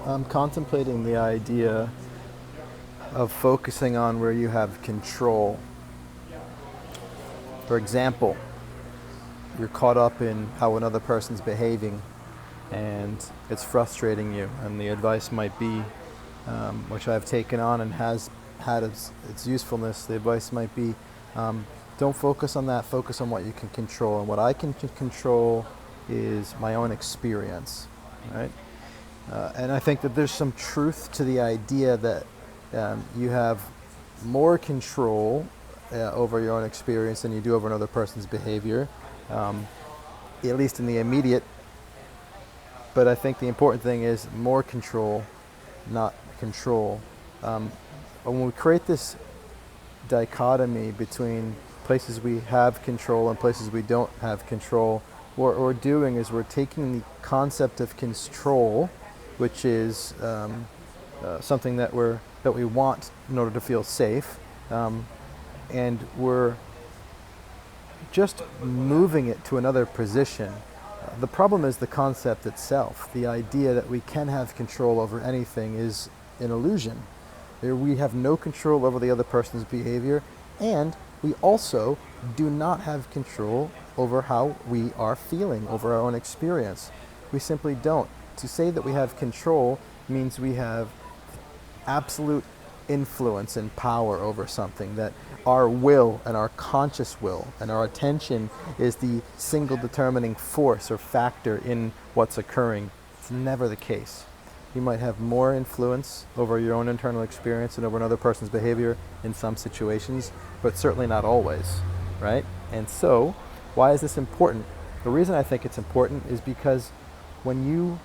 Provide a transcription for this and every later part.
I'm contemplating the idea of focusing on where you have control. For example, you're caught up in how another person's behaving and it's frustrating you, and the advice might be, which I've taken on and has had its usefulness, the advice might be, don't focus on that, focus on what you can control. And what I can control is my own experience, right? And I think that there's some truth to the idea that you have more control over your own experience than you do over another person's behavior, at least in the immediate. But I think the important thing is more control, not control. When we create this dichotomy between places we have control and places we don't have control, what we're doing is we're taking the concept of control, which is something that we want in order to feel safe, and we're just moving it to another position. The problem is the concept itself. The idea that we can have control over anything is an illusion. We have no control over the other person's behavior, and we also do not have control over how we are feeling, over our own experience. We simply don't. To say that we have control means we have absolute influence and power over something, that our will and our conscious will and our attention is the single determining force or factor in what's occurring. It's never the case. You might have more influence over your own internal experience and over another person's behavior in some situations, but certainly not always, right? And so, why is this important? The reason I think it's important is because when you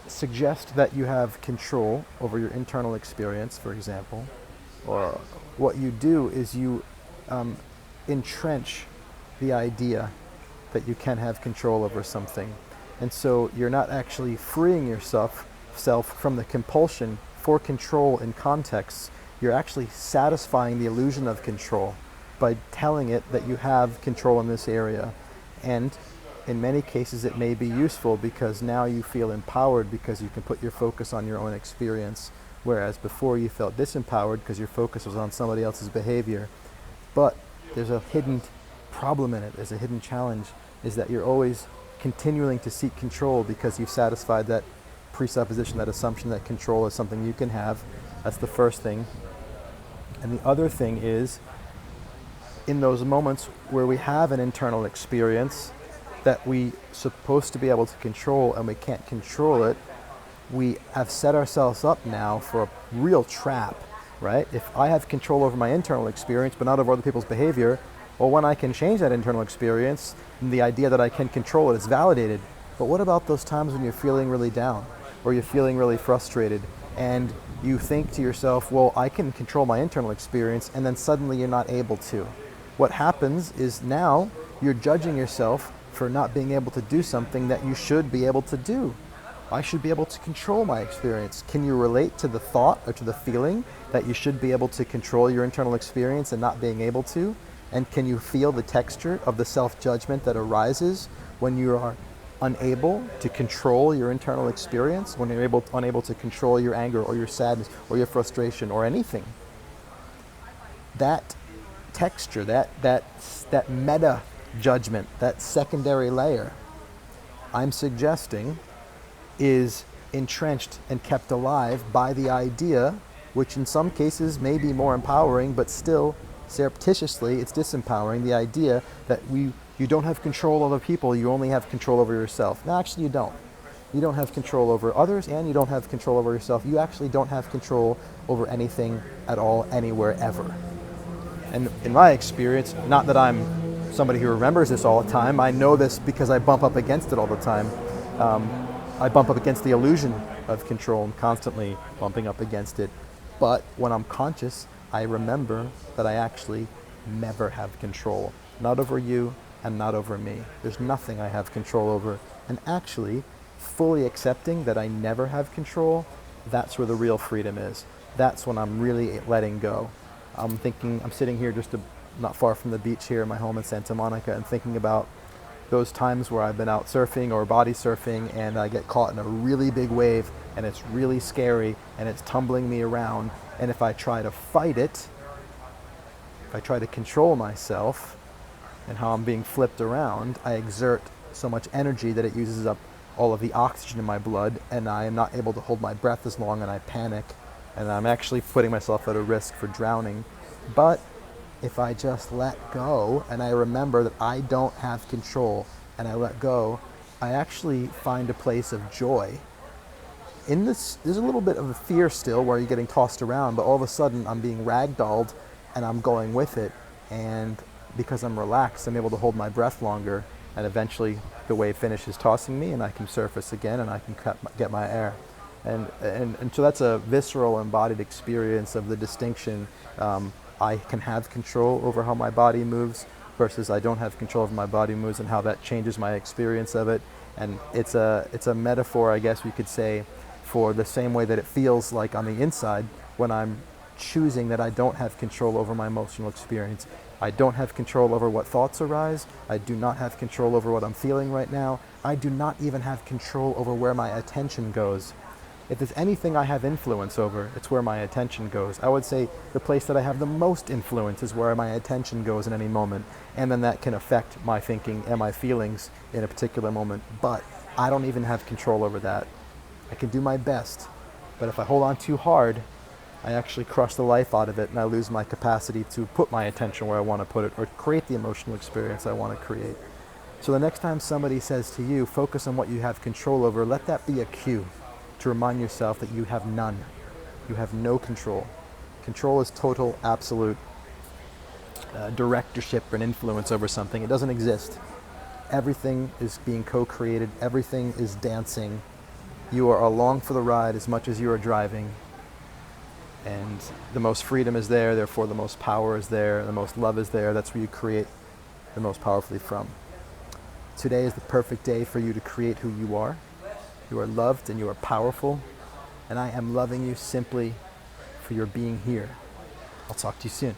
suggest that you have control over your internal experience, for example, or what you do is you entrench the idea that you can have control over something. And so you're not actually freeing yourself from the compulsion for control in contexts. You're actually satisfying the illusion of control by telling it that you have control in this area. And in many cases it may be useful because now you feel empowered because you can put your focus on your own experience, whereas before you felt disempowered because your focus was on somebody else's behavior. But there's a hidden problem in it, there's a hidden challenge, is that you're always continuing to seek control because you've satisfied that presupposition, that assumption that control is something you can have. That's the first thing. And the other thing is, in those moments where we have an internal experience that we supposed to be able to control and we can't control it, we have set ourselves up now for a real trap, right? If I have control over my internal experience but not over other people's behavior, well, when I can change that internal experience, the idea that I can control it is validated. But what about those times when you're feeling really down or you're feeling really frustrated and you think to yourself, well, I can control my internal experience, and then suddenly you're not able to? What happens is now you're judging yourself for not being able to do something that you should be able to do. I should be able to control my experience. Can you relate to the thought or to the feeling that you should be able to control your internal experience and not being able to? And can you feel the texture of the self-judgment that arises when you are unable to control your internal experience, when you're unable to control your anger or your sadness or your frustration or anything? That texture, that meta judgment, that secondary layer, I'm suggesting is entrenched and kept alive by the idea, which in some cases may be more empowering, but still surreptitiously it's disempowering, the idea that you don't have control over people, you only have control over yourself. No, actually you don't. You don't have control over others, and you don't have control over yourself. You actually don't have control over anything at all, anywhere, ever. And in my experience, not that I'm somebody who remembers this all the time, I know this because I bump up against it all the time. I bump up against the illusion of control. I'm constantly bumping up against it. But when I'm conscious, I remember that I actually never have control. Not over you and not over me. There's nothing I have control over. And actually, fully accepting that I never have control, that's where the real freedom is. That's when I'm really letting go. I'm sitting here not far from the beach here in my home in Santa Monica, and thinking about those times where I've been out surfing or body surfing and I get caught in a really big wave and it's really scary and it's tumbling me around. And if I try to fight it, if I try to control myself and how I'm being flipped around, I exert so much energy that it uses up all of the oxygen in my blood, and I am not able to hold my breath as long, and I panic, and I'm actually putting myself at a risk for drowning. But if I just let go and I remember that I don't have control and I let go, I actually find a place of joy. In this, there's a little bit of a fear still where you're getting tossed around, but all of a sudden I'm being ragdolled and I'm going with it. And because I'm relaxed, I'm able to hold my breath longer, and eventually the wave finishes tossing me and I can surface again and I can get my air. And so that's a visceral embodied experience of the distinction. I can have control over how my body moves versus I don't have control over my body moves, and how that changes my experience of it. And it's a metaphor, I guess we could say, for the same way that it feels like on the inside when I'm choosing that I don't have control over my emotional experience. I don't have control over what thoughts arise. I do not have control over what I'm feeling right now. I do not even have control over where my attention goes. If there's anything I have influence over, it's where my attention goes. I would say the place that I have the most influence is where my attention goes in any moment, and then that can affect my thinking and my feelings in a particular moment. But I don't even have control over that. I can do my best, but if I hold on too hard, I actually crush the life out of it, and I lose my capacity to put my attention where I want to put it or create the emotional experience I want to create. So the next time somebody says to you, focus on what you have control over, let that be a cue to remind yourself that you have none. You have no control. Control is total, absolute directorship and influence over something. It doesn't exist. Everything is being co-created. Everything is dancing. You are along for the ride as much as you are driving. And the most freedom is there, therefore the most power is there, the most love is there. That's where you create the most powerfully from. Today is the perfect day for you to create who you are. You are loved and you are powerful, and I am loving you simply for your being here. I'll talk to you soon.